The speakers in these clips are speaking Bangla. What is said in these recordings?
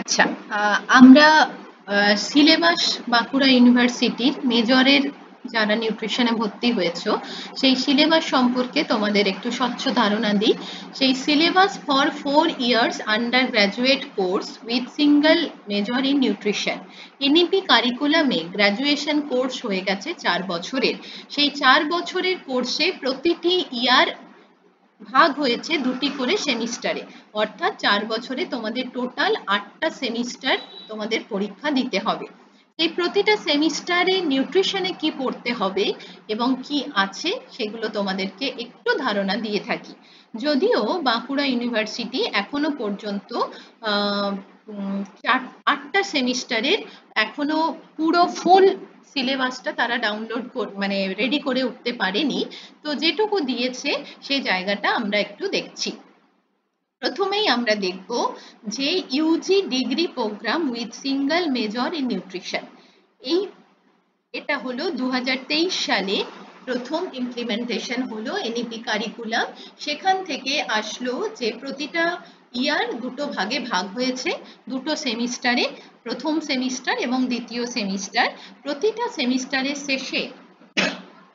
আচ্ছা, আমরা সিলেবাস বাঁকুড়া ইউনিভার্সিটির মেজরের যারা নিউট্রিশনে ভর্তি হয়েছো সেই সিলেবাস সম্পর্কে তোমাদের একটু স্বচ্ছ ধারণা দিই। সেই syllabus for 4 years undergraduate course with single major in nutrition. NEP কারিকুলামে গ্র্যাজুয়েশন কোর্স হয়ে গেছে 4 বছরের। সেই 4 বছরের কোর্সে প্রতিটি ইয়ার ভাগ হয়েছে দুটি করে সেমিস্টারে, অর্থাৎ 4 বছরে তোমাদের টোটাল 8টা সেমিস্টার তোমাদের পরীক্ষা দিতে হবে। এই প্রতিটা সেমিস্টারে নিউট্রিশনে কি পড়তে হবে এবং কি আছে সেগুলো তোমাদেরকে একটু ধারণা দিয়ে থাকি। যদিও বাঁকুড়া ইউনিভার্সিটি এখনো পর্যন্ত 8টা সেমিস্টারের এখনো পুরো ফুল সিলেবাসটা তারা ডাউনলোড মানে রেডি করে উঠতে পারেনি, তো যেটুকু দিয়েছে সেই জায়গাটা আমরা একটু দেখছি। প্রথমেই আমরা দেখব যে UG degree program with single major in nutrition. এটা হলো 2023 সালে প্রথম ইমপ্লিমেন্টেশন হলো এনইপি কারিকুলাম। সেখান থেকে আসলো যে প্রতিটা ইয়ার দুটো ভাগে ভাগ হয়েছে, দুটো সেমিস্টারে, প্রথম সেমিস্টার এবং দ্বিতীয় সেমিস্টার। প্রতিটা সেমিস্টারের শেষে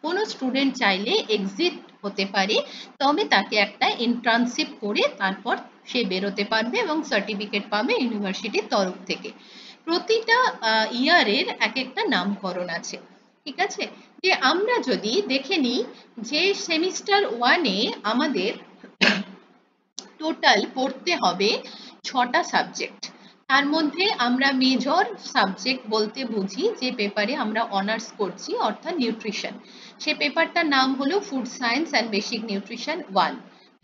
কোনো স্টুডেন্ট চাইলে এক্সিট হতে পারে, তবে তাকে একটা ইন্টার্নশিপ করে তারপর সে বেরোতে পারবে এবং সার্টিফিকেট পাবে ইউনিভার্সিটির তরফ থেকে। প্রতিটা ইয়ারের এক একটা নামকরণ আছে, ঠিক আছে। যে আমরা যদি দেখে নিই যে সেমিস্টার 1-এ আমাদের টোটাল পড়তে হবে 6টা সাবজেক্ট। তার মধ্যে আমরা মেজর সাবজেক্ট বলতে বুঝি যে পেপারে আমরা অনার্স করছি অর্থাৎ নিউট্রিশন, সে পেপারটার নাম হলো food science and basic nutrition 1,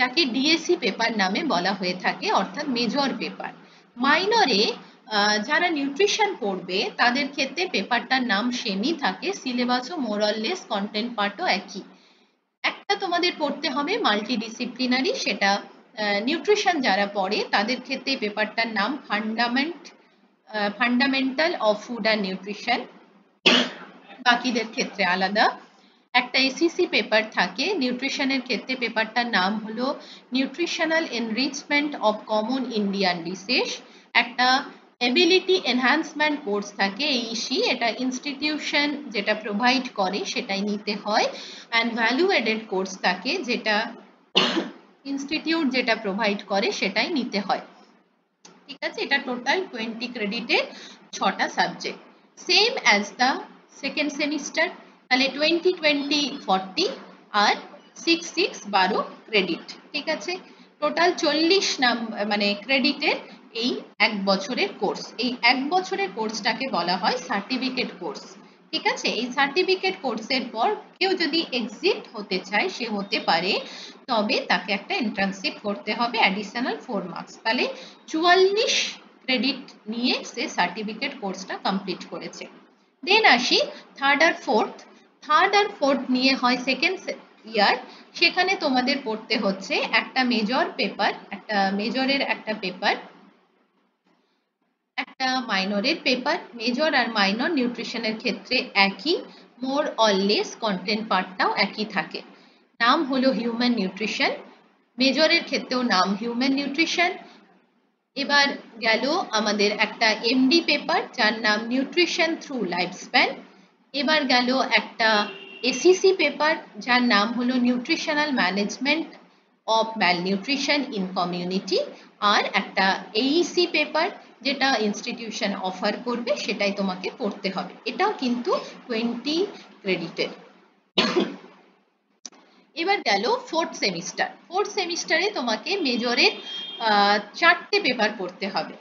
যাকে ডিএসসি পেপার নামে বলা হয়ে থাকে, অর্থাৎ মেজর পেপার। মাইনরে যারা নিউট্রিশন পড়বে তাদের ক্ষেত্রে পেপারটার নাম সেমই থাকে, সিলেবাসও মোরলেস, কন্টেন্ট পার্টও একই। একটা তোমাদের পড়তে হবে মাল্টিডিসিপ্লিনারি, সেটা নিউট্রিশন যারা পড়ে তাদের ক্ষেত্রে পেপারটার নাম fundamental of food and nutrition, বাকিদের ক্ষেত্রে আলাদা। একটা এসিসি পেপার থাকে নিউট্রিশনের ক্ষেত্রে, পেপারটার নাম হলো nutritional enrichment of common Indian dishes. একটা এবিলিটি এনহ্যান্সমেন্ট কোর্স থাকে এইসি, এটা ইনস্টিটিউশন যেটা প্রোভাইড করে সেটাই নিতে হয়। অ্যান্ড ভ্যালু এডেড কোর্স থাকে যেটা ইনস্টিটিউট যেটা প্রোভাইড করে সেটাই নিতে হয়, ঠিক আছে। এটা টোটাল 20 ক্রেডিটের 6টা subject, same as the second semester. তাহলে 20-20-40 আর 6-6-12 ক্রেডিট, ঠিক আছে। টোটাল 40 মানে ক্রেডিটের এই 1 বছরের কোর্স। এই 1 বছরের কোর্সটাকে বলা হয় সার্টিফিকেট কোর্স, ঠিক আছে। এই সার্টিফিকেট কোর্সের পর কেউ যদি এক্সিট হতে চায় সে হতে পারে, তবে তাকে একটা ইন্টার্নশিপ করতে হবে অ্যাডিশনাল 4 মার্কস। তাহলে 44 ক্রেডিট নিয়ে সে সার্টিফিকেট কোর্সটা কমপ্লিট করেছে। দেন আসি থার্ড আর ফোর্থ নিয়ে হয় সেকেন্ড ইয়ার। সেখানে তোমাদের পড়তে হচ্ছে একটা মেজর পেপার, একটা মেজরের একটা পেপার, একটা মাইনরের পেপার। মেজর আর মাইনর নিউট্রিশনের ক্ষেত্রে একই, মোর অর লেস কন্টেন্ট পার্টটাও একই থাকে। নাম হলো হিউম্যান নিউট্রিশন, মেজরের ক্ষেত্রেও নাম হিউম্যান নিউট্রিশন। এবার গেল আমাদের একটা এমডি পেপার যার নাম নিউট্রিশন থ্রু লাইফস্প্যান। এবার গেল একটা এসিসি পেপার যার নাম হলো nutritional management of malnutrition in community. আর একটা এইসি পেপার যেটা ইনস্টিটিউশন অফার করবে সেটাই তোমাকে পড়তে হবে। এটাও কিন্তু 20 ক্রেডিটের। এবার গেল ফোর্থ সেমিস্টারে তোমাকে মেজরের 4টে পেপার পড়তে হবে,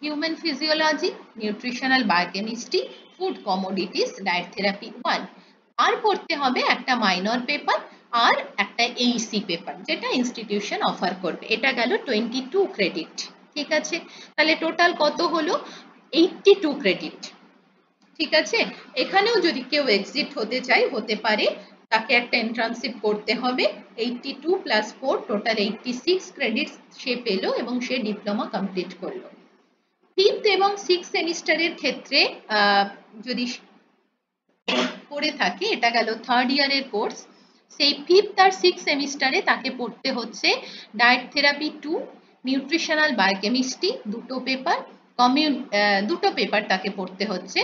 human physiology, nutritional biochemistry, food commodities, diet therapy 1। আর পড়তে হবে একটা মাইনর পেপার আর একটা এইসি পেপার যেটা ইনস্টিটিউশন অফার করবে। এটা গেল 22 ক্রেডিট, ঠিক আছে। তাহলে টোটাল কত হলো? 82 ক্রেডিট, ঠিক আছে। এখানেও যদি কেউ এক্সিট হতে চায় হতে পারে, তাকে একটা ইন্টার্নশিপ করতে হবে। 82 + 4 টোটাল 86 ক্রেডিট সে পেল এবং সে ডিপ্লোমা কমপ্লিট করলো। ফিফথ এবং সিক্স সেমিস্টারের ক্ষেত্রে যদি পড়ে থাকে, এটা গেল থার্ড ইয়ারের কোর্স। সেই ফিফথ আর সিক্স সেমিস্টারে তাকে পড়তে হচ্ছে ডায়েট থেরাপি 2, নিউট্রিশনাল বায়োকেমিস্ট্রি 2টো পেপার, দুটো পেপার তাকে পড়তে হচ্ছে।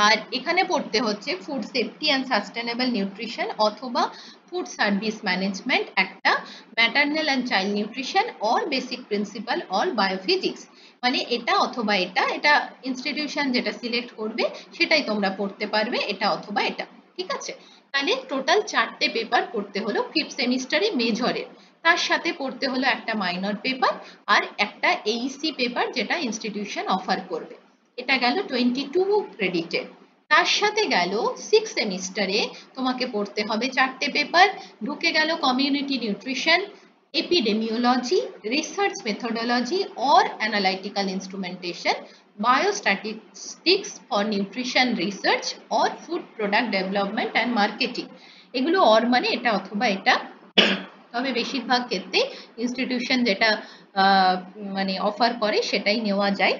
আর এখানে পড়তে হচ্ছে food safety and sustainable nutrition অথবা ফুড সার্ভিস ম্যানেজমেন্ট, একটা maternal and child nutrition or basic principle or biophysics. মানে এটা অথবা এটা ইনস্টিটিউশন যেটা সিলেক্ট করবে সেটাই তোমরা পড়তে পারবে, এটা অথবা এটা। ঠিক আছে, তাহলে টোটাল 4টে পেপার পড়তে হলো ফিফথ সেমিস্টারে মেজরের, তার সাথে পড়তে হলো একটা মাইনর পেপার আর একটা এইসি পেপার যেটা ইনস্টিটিউশন অফার করবে। এটা গেল 22 ক্রেডিটের। তার সাথে গেল 6 সেমিস্টারে তোমাকে পড়তে হবে 4টে পেপার, ঢুকে গেল community nutrition, epidemiology, research methodology or analytical instrumentation, biostatistics for nutrition research or food product development and marketing. এগুলো অর মানে এটা অথবা এটা, তবে বেশিরভাগ ক্ষেত্রে ইনস্টিটিউশন যেটা মানে অফার করে সেটাই নেওয়া যায়।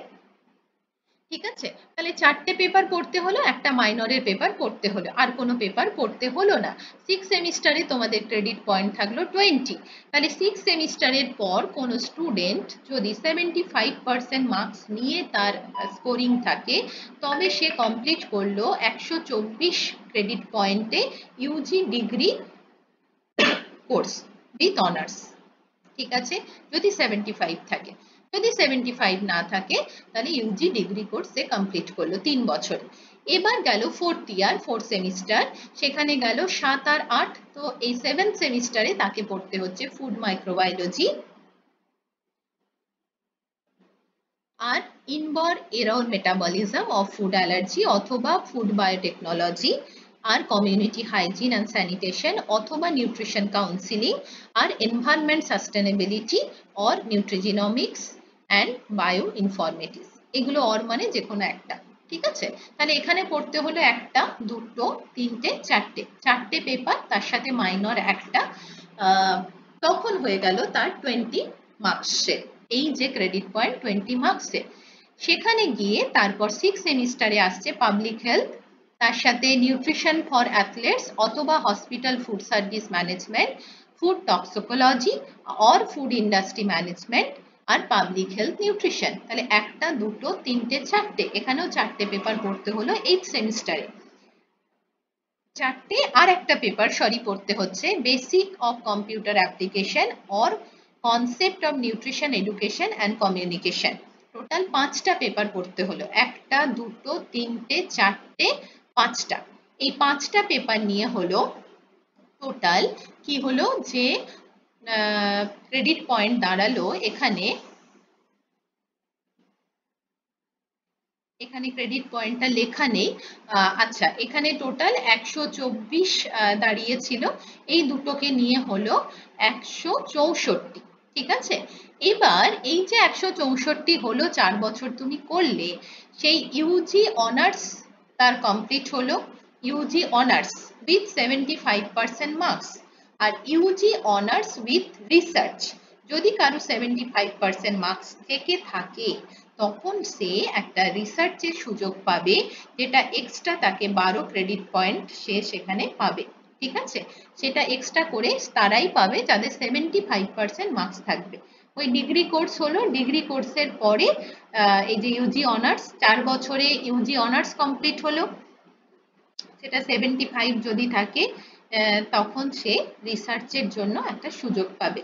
ঠিক আছে, তাহলে 4টে পেপার পড়তে হলো, একটা মাইনরের পেপার পড়তে হলো, আর কোনো পেপার পড়তে হলো না। 6 সেমিস্টারে তোমাদের ক্রেডিট পয়েন্ট থাকলো 20। তাহলে 6 সেমিস্টারের পর কোনো স্টুডেন্ট যদি 75% মার্কস নিয়ে তার স্কোরিং থাকে তবে সে কমপ্লিট করলো 124 ক্রেডিট পয়েন্টে UG degree course with honours. ঠিক আছে, যদি 75 থাকে। যদি 75 না থাকে তাহলে ইউজি ডিগ্রি কোর্স সে কমপ্লিট করলো 3 বছরে। এবার গেল ফোর্থ ইয়ার, ফোর্থ সেমিস্টার, সেখানে গেল 7 আর 8। তো এই 7th সেমিস্টারে তাকে পড়তে হচ্ছে ফুড মাইক্রোবায়োলজি আর inborn error metabolism of food allergy অথবা ফুড বায়োটেকনোলজি আর কমিউনিটি হাইজিন অ্যান্ড স্যানিটেশন অথবা নিউট্রিশন কাউন্সিলিং আর environment sustainability or nutrigenomics and bioinformatics. এগুলো অর মানে যে কোনো একটা। ঠিক আছে, তাহলে এখানে পড়তে হলো একটা, দুটো, তিনটে, চারটে পেপার, তার সাথে মাইনর একটা, তখন হয়ে গেল তার 20 মার্কসের। এই যে ক্রেডিট পয়েন্ট 20 মার্কসের, সেখানে গিয়ে তারপর 6 সেমিস্টারে আসছে পাবলিক হেলথ, তার সাথে নিউট্রিশন ফর অ্যাথলেটস অথবা hospital food service management, food toxicology or food industry management আর পাবলিক হেলথ নিউট্রিশন। তাহলে একটা, দুটো, তিনটে, চারটে, এখানেও 4টে পেপার পড়তে হলো 8 সেমিস্টারে। 4টে আর একটা পেপার পড়তে হচ্ছে basic of computer application or concept of nutrition education and communication. Total 5টা পেপার পড়তে হলো, একটা, দুটো, তিনটে, চারটে, 5টা। এই 5টা পেপার নিয়ে হলো টোটাল কি হলো যে ক্রেডিট পয়েন্ট দাঁড়ালো এখানে ক্রেডিট পয়েন্টটা লেখা নেই। আচ্ছা, এখানে টোটাল 124 দাঁড়িয়েছিল, এই দুটোকে নিয়ে হলো 164। ঠিক আছে, এবার এই যে 164 হলো, 4 বছর তুমি করলে, সেই ইউজি অনার্স তার কমপ্লিট হলো, ইউজি অনার্স উইথ 75% মার্কস আর ইউজি অনার্স উইথ রিসার্চ। যদি কারো 75% মার্কস থেকে থাকে তখন সে একটা রিসার্চের সুযোগ পাবে, যেটা এক্সট্রা তাকে 12 ক্রেডিট পয়েন্ট সে সেখানে পাবে। ঠিক আছে, সেটা এক্সট্রা করে তারাই পাবে যাদের 75% মার্কস থাকবে। ওই ডিগ্রি কোর্স হলো, ডিগ্রি কোর্সের পরে এই যে ইউজি অনার্স 4 বছরে ইউজি অনার্স কমপ্লিট হলো, সেটা 75 যদি থাকে তখন সে রিসার্চের জন্য একটা সুযোগ পাবে।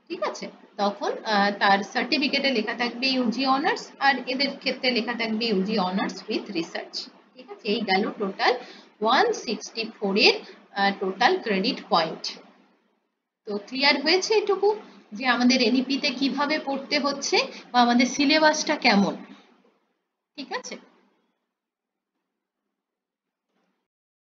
ঠিক আছে, তখন তার সার্টিফিকেটে লেখা থাকবে ইউজি অনার্স আর এদের ক্ষেত্রে লেখা থাকবে ইউজি অনার্স উইথ রিসার্চ। ঠিক আছে, এই গেল টোটাল 164 এর টোটাল ক্রেডিট পয়েন্ট। তো ক্লিয়ার হয়েছে এটুকু যে আমাদের এনইপি তে কিভাবে পড়তে হচ্ছে বা আমাদের সিলেবাসটা কেমন। ঠিক আছে।